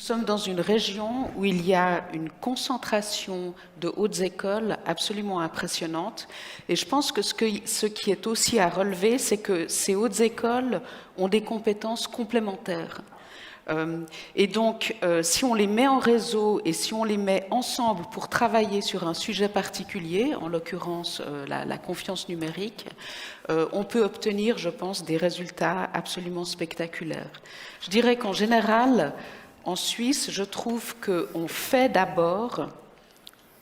Nous sommes dans une région où il y a une concentration de hautes écoles absolument impressionnante. Et je pense que ce qui est aussi à relever, c'est que ces hautes écoles ont des compétences complémentaires. Et donc, si on les met en réseau et si on les met ensemble pour travailler sur un sujet particulier, en l'occurrence la confiance numérique, on peut obtenir, je pense, des résultats absolument spectaculaires. Je dirais qu'en général, en Suisse, je trouve qu'on fait d'abord,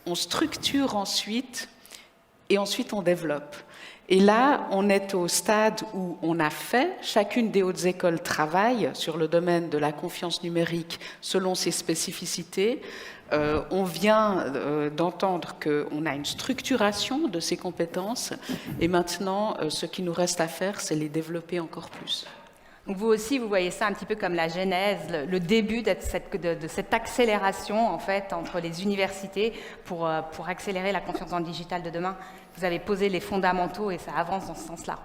on structure ensuite, et ensuite on développe. Et là, on est au stade où on a fait, chacune des hautes écoles travaille sur le domaine de la confiance numérique selon ses spécificités. On vient d'entendre qu'on a une structuration de ces compétences, et maintenant, ce qui nous reste à faire, c'est les développer encore plus. Donc vous aussi, vous voyez ça un petit peu comme la genèse, le début de cette accélération en fait entre les universités pour accélérer la confiance dans le digital de demain. Vous avez posé les fondamentaux et ça avance dans ce sens-là.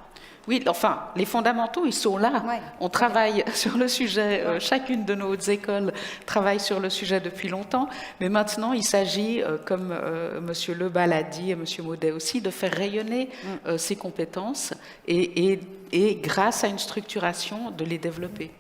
Oui, enfin, les fondamentaux, ils sont là. Ouais. On travaille sur le sujet, chacune de nos hautes écoles travaille sur le sujet depuis longtemps, mais maintenant, il s'agit, comme M. Lebas l'a dit et M. Maudet aussi, de faire rayonner ces compétences et grâce à une structuration, de les développer.